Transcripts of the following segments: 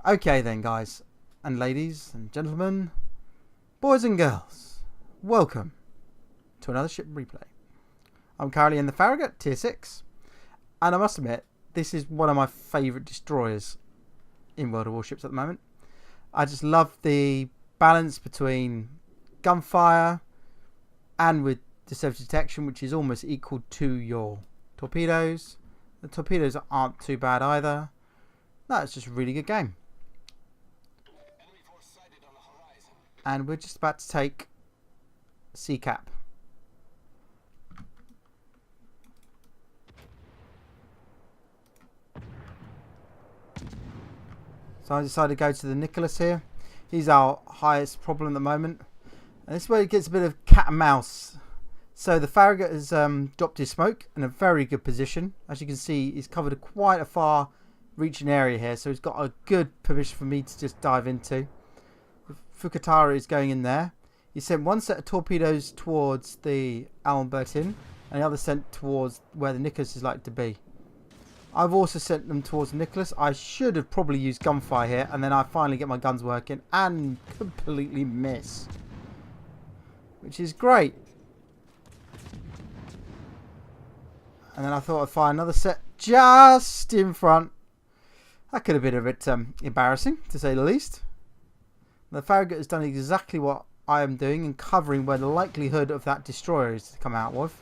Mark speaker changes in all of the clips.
Speaker 1: Okay then, guys and ladies and gentlemen, boys and girls, welcome to another ship replay. I'm currently in the Farragut tier 6, and I must admit this is one of my favourite destroyers in World of Warships at the moment. I just love the balance between gunfire and with deceptive detection, which is almost equal to your torpedoes. The torpedoes aren't too bad either. No, it's just a really good game. And we're just about to take C cap. So I decided to go to the Nicholas here. He's our highest problem at the moment. And this is where it gets a bit of cat and mouse. So the Farragut has dropped his smoke in a very good position. As you can see, he's covered quite a far reaching area here. So he's got a good position for me to just dive into. Fukatara is going in there. He sent one set of torpedoes towards the Albertin and the other sent towards where the Nicholas is likely to be. I've also sent them towards the Nicholas. I should have probably used gunfire here, and then I finally get my guns working and completely miss, which is great. And then I thought I'd fire another set just in front. That could have been a bit embarrassing, to say the least. The Farragut has done exactly what I am doing and covering where the likelihood of that destroyer is to come out with.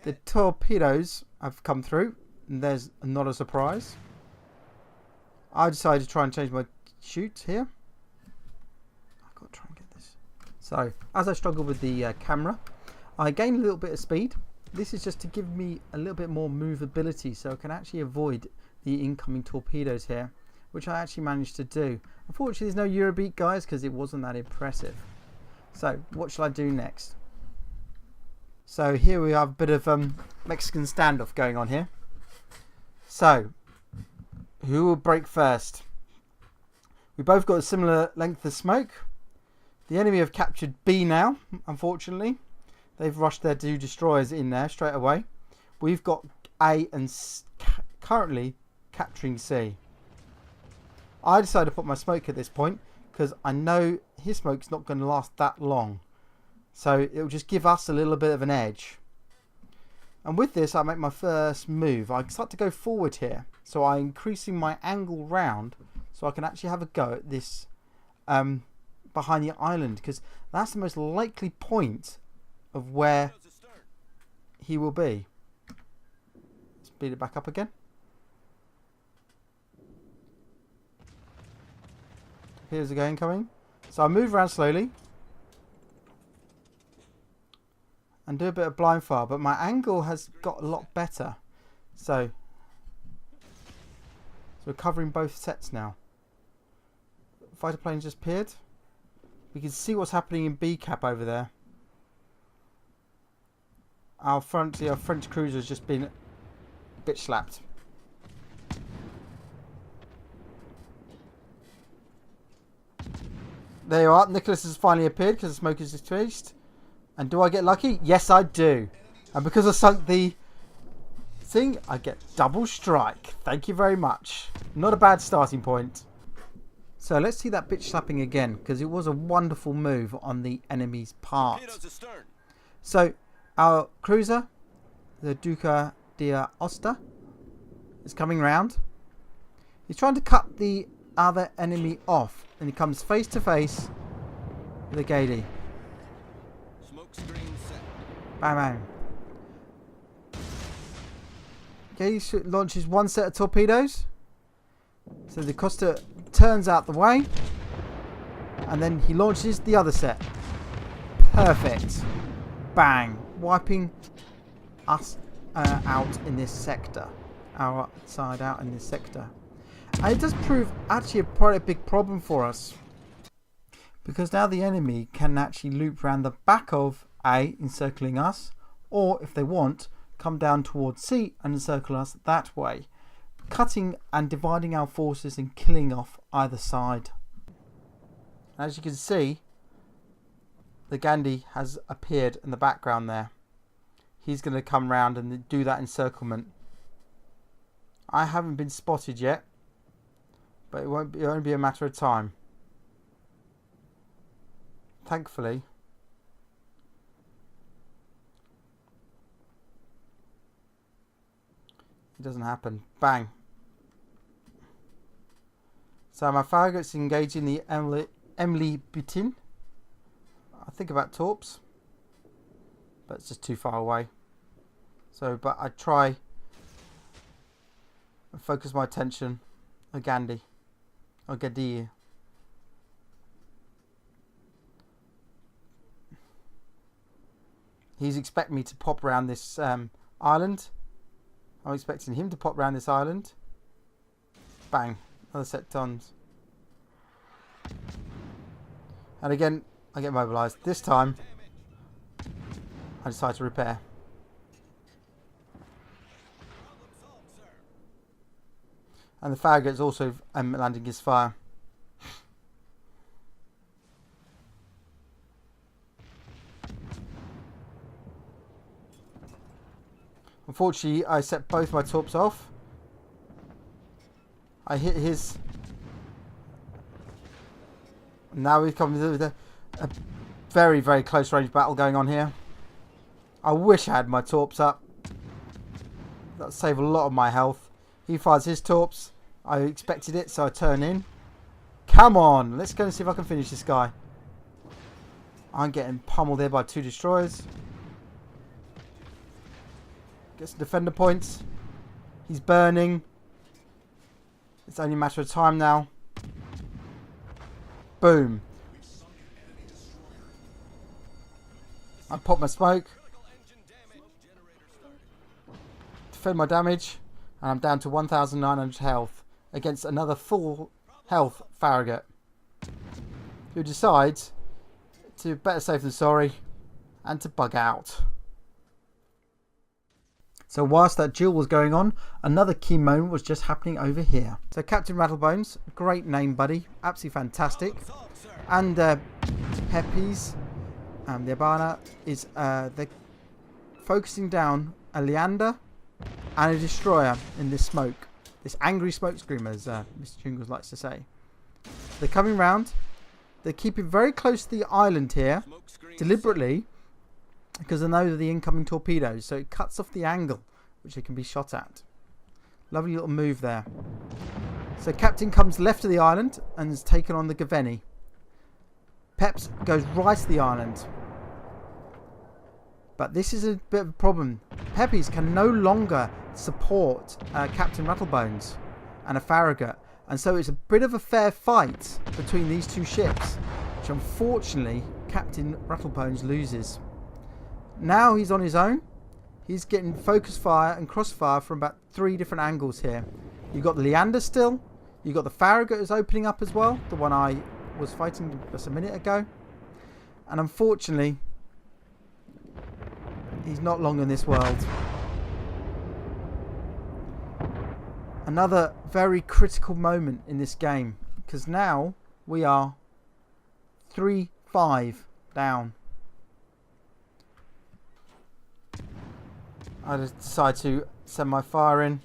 Speaker 1: The torpedoes have come through, and there's not a surprise. I decided to try and change my shoot here. I've got to try and get this. So, as I struggle with the camera, I gain a little bit of speed. This is just to give me a little bit more movability so I can actually avoid the incoming torpedoes here, which I actually managed to do. Unfortunately, there's no Eurobeat, guys, because it wasn't that impressive. So, what shall I do next? So, here we have a bit of Mexican standoff going on here. So, who will break first? We both got a similar length of smoke. The enemy have captured B now, unfortunately. They've rushed their two destroyers in there straight away. We've got A and currently capturing C. I decided to put my smoke at this point because I know his smoke's not going to last that long. So it'll just give us a little bit of an edge. And with this, I make my first move. I start to go forward here. So I'm increasing my angle round so I can actually have a go at this behind the island, because that's the most likely point of where he will be. Speed it back up again. Here's the guy incoming. So I move around slowly and do a bit of blind fire, but my angle has got a lot better. So we're covering both sets now. Fighter plane just appeared. We can see what's happening in B cap over there. Our French cruiser has just been bitch slapped. There you are. Nicholas has finally appeared because the smoke is decreased. And do I get lucky? Yes, I do. And because I sunk the thing, I get double strike. Thank you very much. Not a bad starting point. So let's see that bitch slapping again, because it was a wonderful move on the enemy's part. So our cruiser, the Duca de Osta, is coming round. He's trying to cut the other enemy off, and he comes face to face with a Gady. Bang bang. Gady launches one set of torpedoes. So the Costa turns out the way, and then he launches the other set. Perfect. Bang. Wiping us out in this sector. Our side out in this sector. And it does prove actually quite a big problem for us, because now the enemy can actually loop around the back of A, encircling us, or if they want, come down towards C and encircle us that way, cutting and dividing our forces and killing off either side. As you can see, the Gandhi has appeared in the background there. He's going to come round and do that encirclement. I haven't been spotted yet. But it won't only be a matter of time. Thankfully. It doesn't happen. Bang. So my Farragut's engaging the Emily Butin. I think about Torps. But it's just too far away. So, but I try and focus my attention on Gandhi. Or Gadir. He's expecting me to pop around this island. I'm expecting him to pop around this island. Bang. Another set tons. And again, I get mobilised. This time, I decide to repair. And the Farragut's also landing his fire. Unfortunately, I set both my torps off. I hit his. Now we've come with a very, very close range battle going on here. I wish I had my torps up. That'd save a lot of my health. He fires his torps. I expected it, so I turn in. Come on, let's go and see if I can finish this guy. I'm getting pummeled there by 2 destroyers. Get some defender points. He's burning. It's only a matter of time now. Boom. I pop my smoke. Defend my damage. And I'm down to 1,900 health. Against another full health Farragut. Who decides to better safe than sorry. And to bug out. So whilst that duel was going on, another key moment was just happening over here. So Captain Rattlebones, great name, buddy, absolutely fantastic. And Peppies, the Abana is they're focusing down a Leander and a Destroyer in this smoke, this angry smoke scream, as Mr. Jingles likes to say. They're coming round. They're keeping very close to the island here, deliberately. Because they know the incoming torpedoes, so it cuts off the angle which they can be shot at. Lovely little move there. So Captain comes left of the island and is taken on the Gaveni. Peps goes right to the island. But this is a bit of a problem. Peppies can no longer support Captain Rattlebones and a Farragut. And so it's a bit of a fair fight between these two ships, which unfortunately Captain Rattlebones loses. Now he's on his own. He's getting focus fire and crossfire from about 3 different angles here. You've got the Leander still. You've got the Farragut is opening up as well. The one I was fighting just a minute ago. And unfortunately, he's not long in this world. Another very critical moment in this game. Because now we are 3-5 down. I just decide to send my fire in.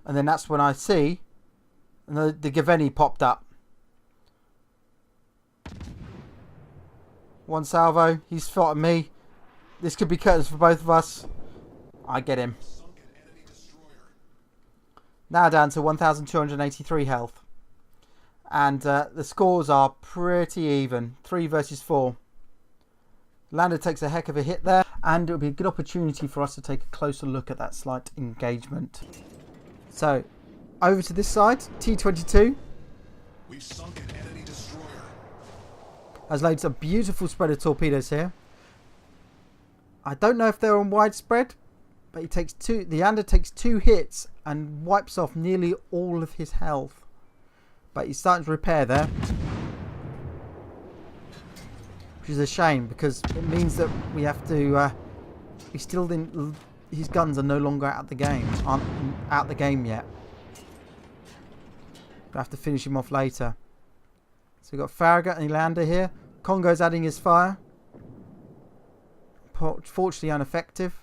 Speaker 1: And then that's when I see the Gaveni popped up. One salvo. He's spotted me. This could be curtains for both of us. I get him. Now down to 1,283 health. And the scores are pretty even. 3 versus 4. Lander takes a heck of a hit there. And it will be a good opportunity for us to take a closer look at that slight engagement. So, over to this side, T-22
Speaker 2: We've sunk an enemy destroyer.
Speaker 1: has laid some beautiful spread of torpedoes here. I don't know if they're on widespread, but he takes the Leander takes 2 hits and wipes off nearly all of his health. But he's starting to repair there. Which is a shame, because it means that we have to we still didn't, his guns are no longer out the game, aren't out the game yet. We'll have to finish him off later. So we've got Farragut and Lander here. Congo's adding his fire. Fortunately ineffective.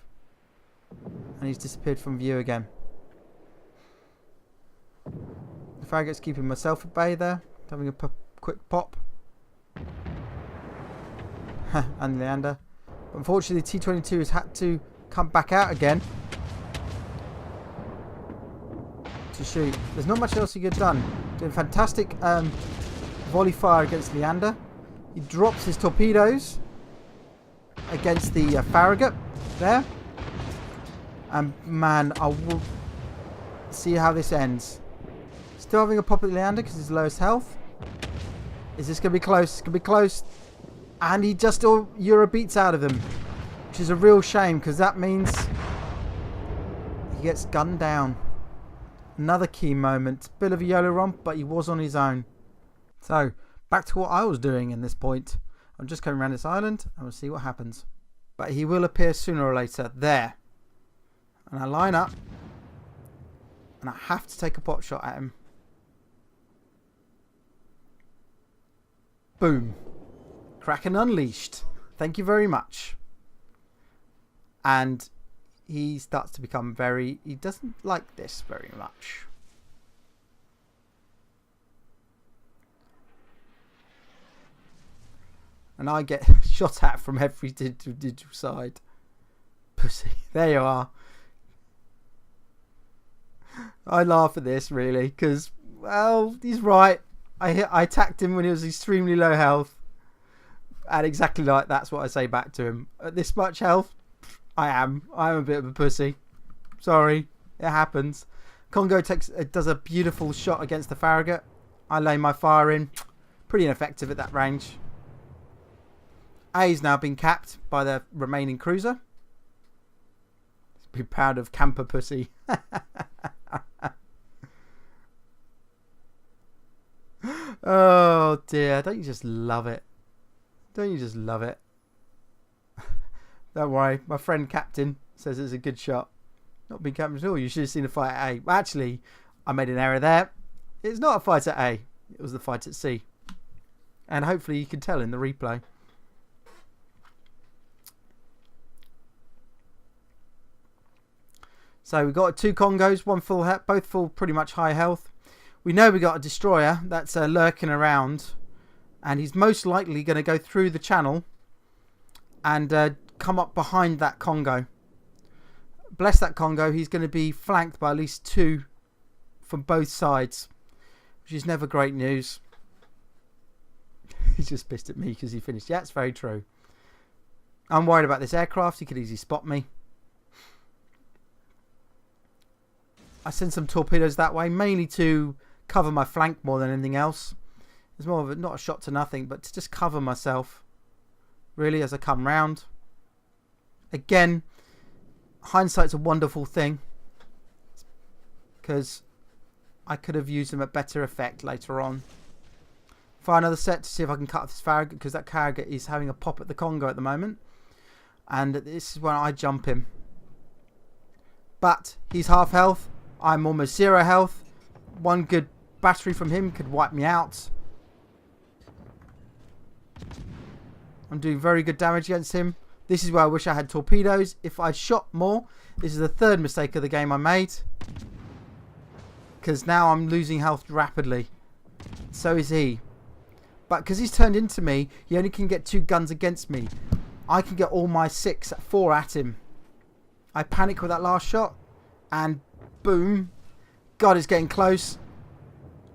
Speaker 1: And he's disappeared from view again. The Farragut's keeping myself at bay there. Having a quick pop. And Leander. But unfortunately, T-22 has had to come back out again to shoot. There's not much else he could have done. Doing fantastic volley fire against Leander. He drops his torpedoes against the Farragut there. And man, I will see how this ends. Still having a pop at Leander because he's lowest health. Is this going to be close? It's going to be close. And he just Euro beats out of him. Which is a real shame because that means he gets gunned down. Another key moment. Bit of a YOLO romp, but he was on his own. So, back to what I was doing in this point. I'm just coming around this island and we'll see what happens. But he will appear sooner or later. There. And I line up. And I have to take a pot shot at him. Boom. Kraken unleashed. Thank you very much. And he starts to become he doesn't like this very much. And I get shot at from every digital side. Pussy. There you are. I laugh at this really because, well, he's right. I attacked him when he was extremely low health. And exactly like that's what I say back to him. At this much health, I'm a bit of a pussy. Sorry, it happens. Congo does a beautiful shot against the Farragut. I lay my fire in. Pretty ineffective at that range. A's now been capped by the remaining cruiser. Be proud of camper pussy. Oh dear, don't you just love it? Don't you just love it? Don't worry, my friend Captain says it's a good shot. Not been captain at all. You should have seen the fight at A. Well, actually, I made an error there. It's not a fight at A. It was the fight at C. And hopefully you can tell in the replay. So we've got 2 Congos, one full, both full, pretty much high health. We know we got a destroyer that's lurking around, and he's most likely going to go through the channel and come up behind that Congo. Bless that Congo, he's going to be flanked by at least 2 from both sides, which is never great news. He's just pissed at me because he finished. Yeah, it's very true. I'm worried about this aircraft. He could easily spot me. I send some torpedoes that way, mainly to cover my flank more than anything else. It's more of not a shot to nothing, but to just cover myself, really, as I come round. Again, hindsight's a wonderful thing, because I could have used them at better effect later on. Fire another set to see if I can cut off this Farragut, because that Farragut is having a pop at the Congo at the moment. And this is when I jump him. But he's half health. I'm almost 0 health. One good battery from him could wipe me out. I'm doing very good damage against him. This is where I wish I had torpedoes. If I'd shot more, this is the 3rd mistake of the game I made. Because now I'm losing health rapidly. So is he. But because he's turned into me, he only can get 2 guns against me. I can get all my 4 at him. I panic with that last shot. And boom. God, it's getting close.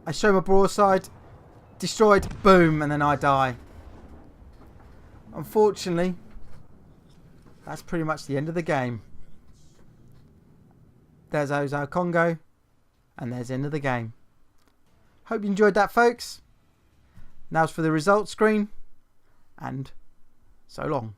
Speaker 1: I show my broadside. Destroyed. Boom. And then I die. Unfortunately, that's pretty much the end of the game. There's Ozo Congo. And there's the end of the game. Hope you enjoyed that, folks. Now's for the results screen. And so long.